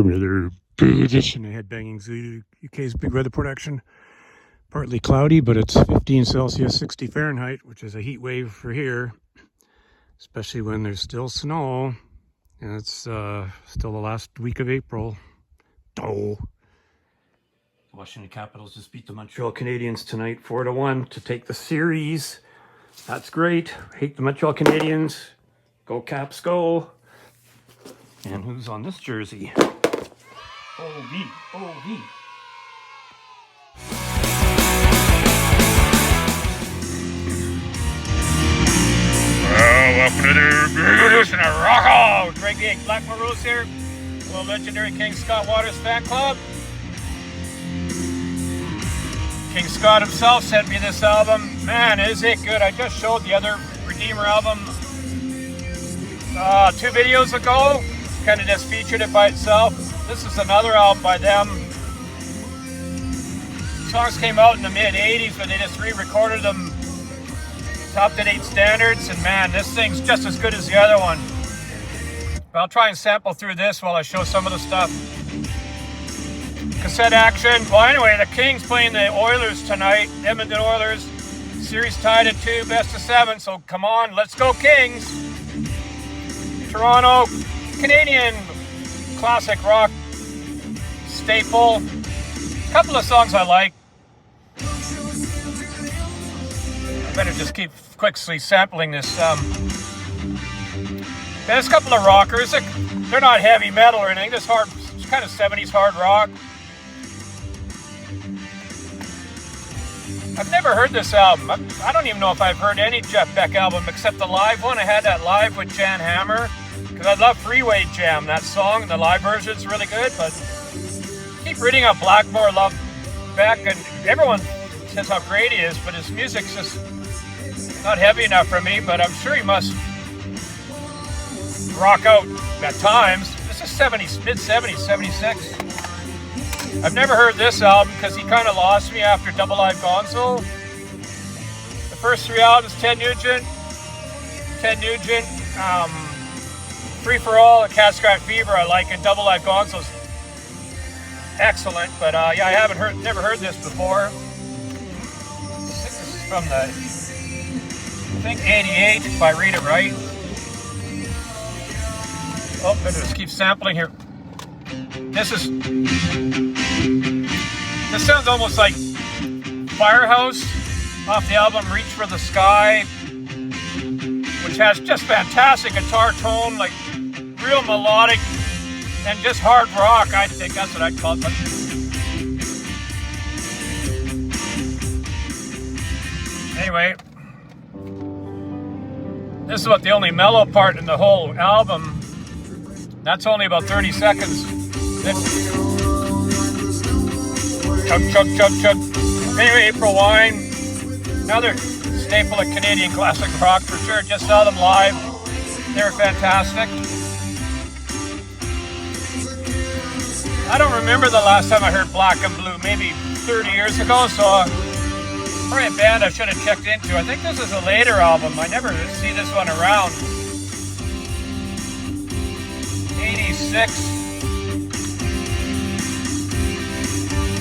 another edition of Headbanging Zoo, UK's big weather production. Partly cloudy, but it's 15 Celsius, 60 Fahrenheit, which is a heat wave for here, especially when there's still snow. And it's still the last week of April. Oh. The Washington Capitals just beat the Montreal Canadiens tonight 4-1 to take the series. That's great. Hate the Montreal Canadiens. Go Caps, go. And who's on this jersey? O.V. O.V. Welcome to the edition of Rock Out. Greg the Black Maroons here. Well, legendary King Scott Waters fan club. King Scott himself sent me this album. Man, is it good. I just showed the other Redeemer album 2 videos ago. Kind of just featured it by itself. This is another album by them. Songs came out in the mid-'80s, but they just re-recorded them up-to-date standards, and man, this thing's just as good as the other one. But I'll try and sample through this while I show some of the stuff. Cassette action. Well, anyway, the Kings playing the Oilers tonight, Edmonton Oilers. Series tied at 2, best of 7, so come on, let's go Kings. Toronto, Canadian classic rock staple. A couple of songs I like. I better just keep quickly sampling this. There's a couple of rockers. They're not heavy metal or anything. This hard, kind of 70s hard rock. I've never heard this album. I don't even know if I've heard any Jeff Beck album except the live one. I had that live with Jan Hammer. Because I love Freeway Jam, that song, and the live version's really good, but I keep reading on Blackmore, love Beck, and everyone says how great he is, but his music's just not heavy enough for me, but I'm sure he must rock out at times. This is mid-70s, 76. I've never heard this album because he kind of lost me after Double Live Gonzo. The first 3 albums, Ted Nugent, Free for All, and Cat Scratch Fever I like, and Double Live Gonzo's excellent, but yeah, I never heard this before. This is from the, I think 88, if I read it right. Oh, better just keep sampling here. This sounds almost like Firehouse off the album Reach for the Sky, which has just fantastic guitar tone, like real melodic and just hard rock. I think that's what I'd call it. But anyway, this is about the only mellow part in the whole album. That's only about 30 seconds. Chug, chug, chug, chug. Anyway, April Wine, another staple of Canadian classic rock for sure. Just saw them live. They're fantastic. I don't remember the last time I heard Black and Blue, maybe 30 years ago, so probably a band I should have checked into. I think this is a later album. I never see this one around. 86.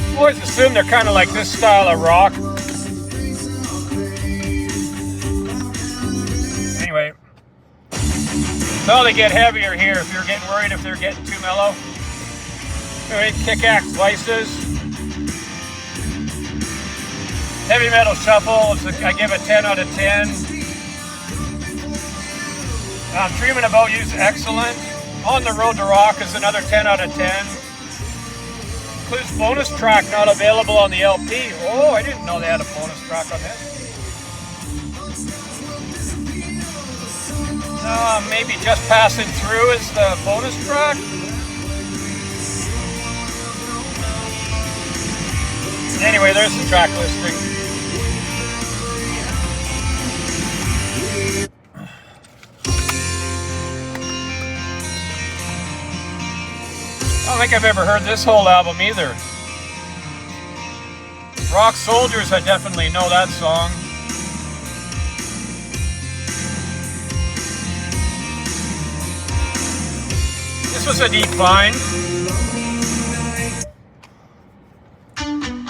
I always assume they're kind of like this style of rock. Anyway, so they get heavier here if you're getting worried if they're getting too mellow. Anyway, Kick-Axe Vices. Heavy Metal Shuffle, I give a 10 out of 10. Dreaming About You's excellent. On the Road to Rock is another 10 out of 10. Includes bonus track not available on the LP. Oh, I didn't know they had a bonus track on this. Maybe Just Passing Through is the bonus track. Anyway, there's the track listing. I don't think I've ever heard this whole album either. Rock Soldiers, I definitely know that song. This was a deep find.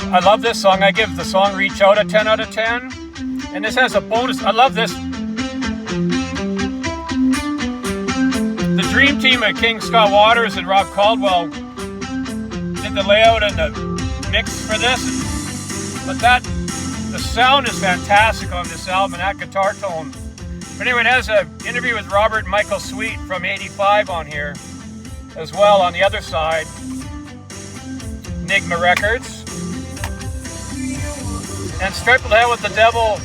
I love this song. I give the song Reach Out a 10 out of 10. And this has a bonus. I love this. The dream team of King Scott Waters and Rob Caldwell did the layout and the mix for this. But the sound is fantastic on this album, and that guitar tone. But anyway, it has an interview with Robert and Michael Sweet from '85 on here as well on the other side. Enigma Records. And Stripe of the Hell with the Devil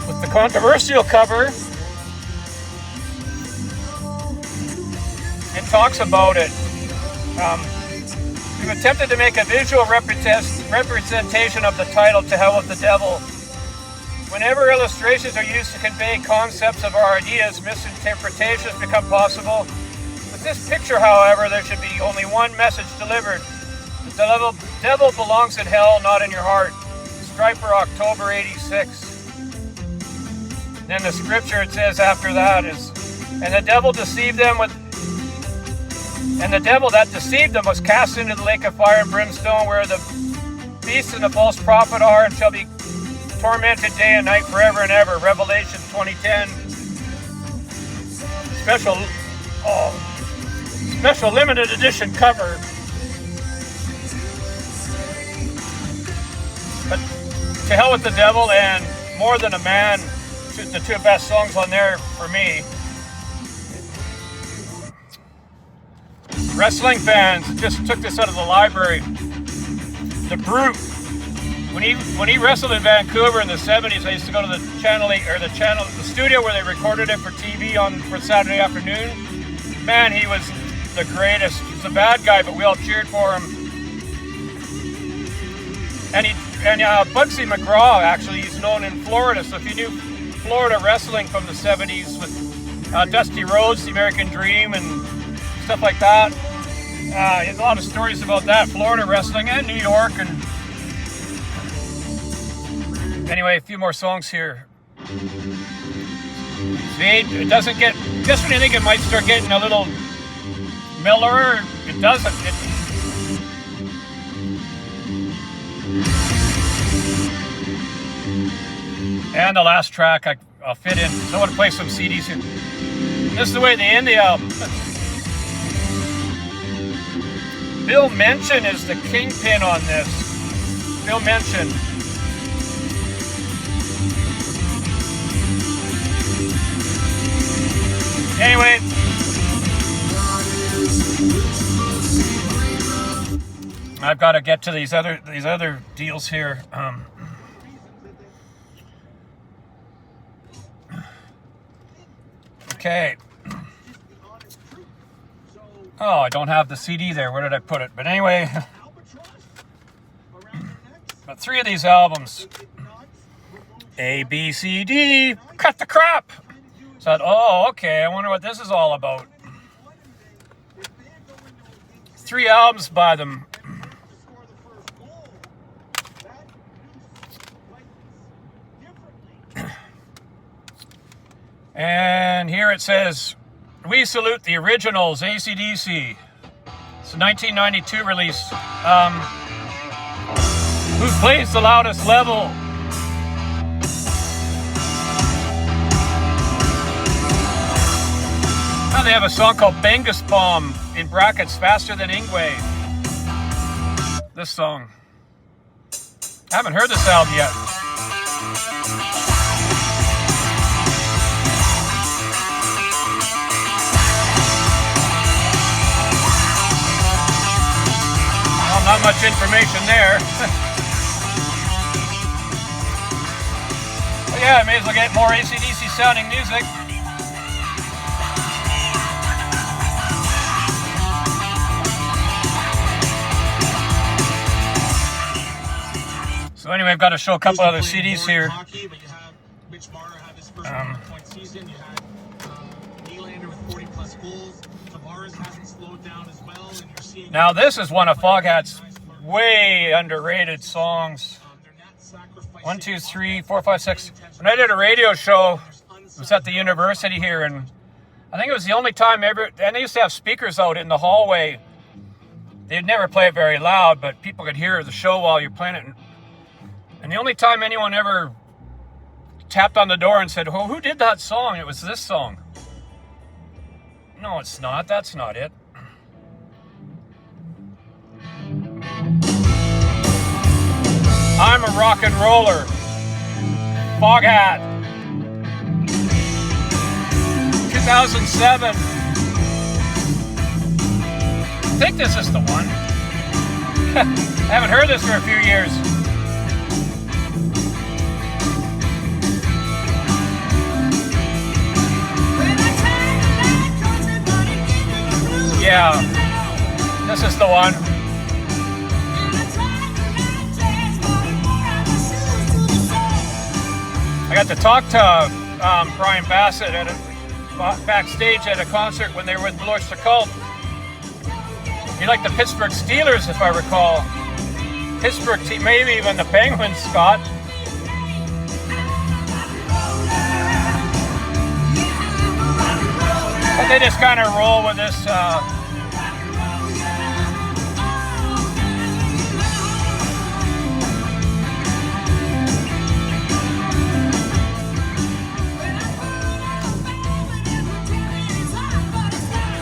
with the controversial cover. It talks about it. We've attempted to make a visual representation of the title, To Hell with the Devil. Whenever illustrations are used to convey concepts of our ideas, misinterpretations become possible. With this picture, however, there should be only one message delivered. The devil belongs in hell, not in your heart. Striper, October 86. Then the scripture it says after that is, and the devil that deceived them was cast into the lake of fire and brimstone, where the beast and the false prophet are, and shall be tormented day and night forever and ever. Revelation 20:10. Special limited edition cover. But To Hell with the Devil and More Than a Man, the two best songs on there for me. Wrestling fans just took this out of the library. The Brute. When he wrestled in Vancouver in the 70s, I used to go to the the studio where they recorded it for TV for Saturday afternoon. Man, he was the greatest. He's a bad guy, but we all cheered for him. And Bugsy McGraw, actually, he's known in Florida. So if you knew Florida wrestling from the 70s with Dusty Rhodes, The American Dream, and stuff like that. He has a lot of stories about that, Florida wrestling and New York. And anyway, a few more songs here. See, it doesn't get, just when you think it might start getting a little mellower, it doesn't. And the last track I'll fit in. So I want to play some CDs here. This is the way they end the album. Bill Mention is the kingpin on this. Bill Mention. Anyway. I've got to get to these other deals here. Okay. Oh, I don't have the CD there. Where did I put it? But anyway, but 3 of these albums, A, B, C, D, cut the crap. So I thought, oh, okay, I wonder what this is all about. 3 albums by them. And here it says, we salute the originals, AC/DC. It's a 1992 release. Who plays the loudest level? Now they have a song called Bengus Bomb, in brackets, Faster Than Ingwe. This song. I haven't heard this album yet. Not much information there. But yeah, I may as well get more AC/DC sounding music. So anyway, I've got to show a couple other CDs here. Now this is one of Foghat's way underrated songs. 1, 2, 3, 4, 5, 6. When I did a radio show, it was at the university here, and I think it was the only time ever, and they used to have speakers out in the hallway. They'd never play it very loud, but people could hear the show while you're playing it. And the only time anyone ever tapped on the door and said, "Oh, who did that song?" It was this song. No, it's not. That's not it. I'm a rock and roller. Foghat. 2007. I think this is the one. I haven't heard this for a few years. Yeah, this is the one. I got to talk to Brian Bassett backstage at a concert when they were with Lords to Cult. He liked the Pittsburgh Steelers, if I recall. Pittsburgh team, maybe even the Penguins, Scott. But they just kind of roll with this.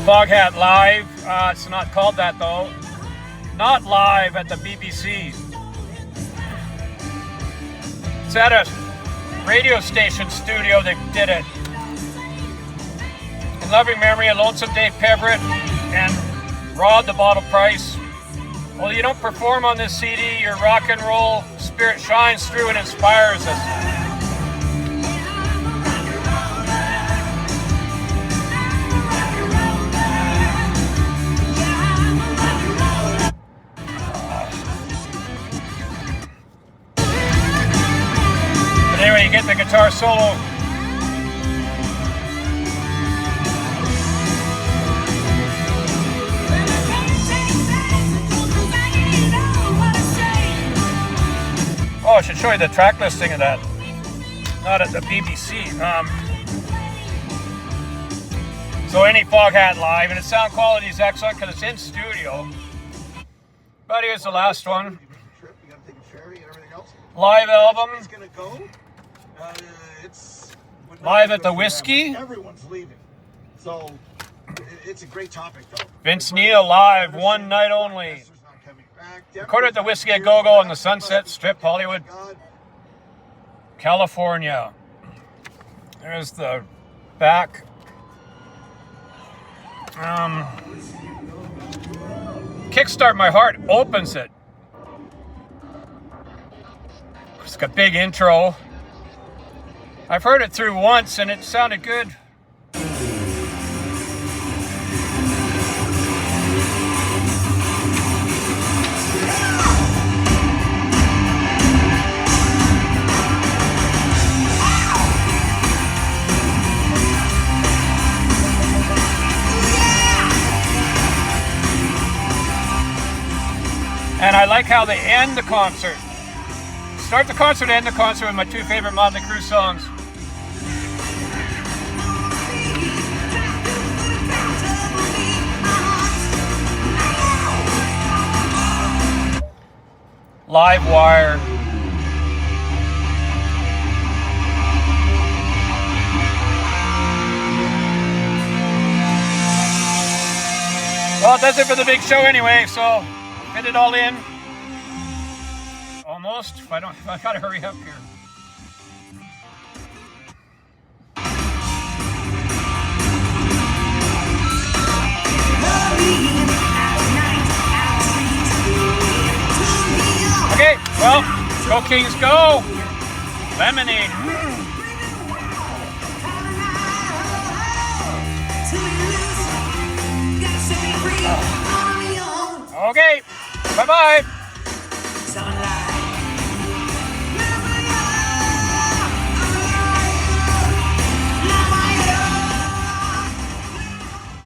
Foghat Live. It's not called that though. Not live at the BBC. It's at a radio station studio they did it. In loving memory of Lonesome Dave Peverett and Rod the Bottle Price. Well, you don't perform on this CD, your rock and roll spirit shines through and inspires us. Anyway, you get the guitar solo. Oh, I should show you the track listing of that. Not at the BBC. So any Foghat Live, and its sound quality is excellent because it's in studio. But here's the last one. Live album. Live at the Whiskey. Everyone's leaving. So it's a great topic though. Vince Neil live, one night only. Recorded at the Whiskey a Go-Go on the Sunset Strip, Hollywood, California. There's the back. Kickstart My Heart opens it. It's got a big intro. I've heard it through once and it sounded good. And I like how they end the concert. Start the concert, end the concert with my two favorite Motley Crue songs. Live Wire. Well, that's it for the big show anyway, so fit it all in. Almost. I gotta hurry up here. Okay, well, go Kings go. Lemonade. Okay, bye-bye.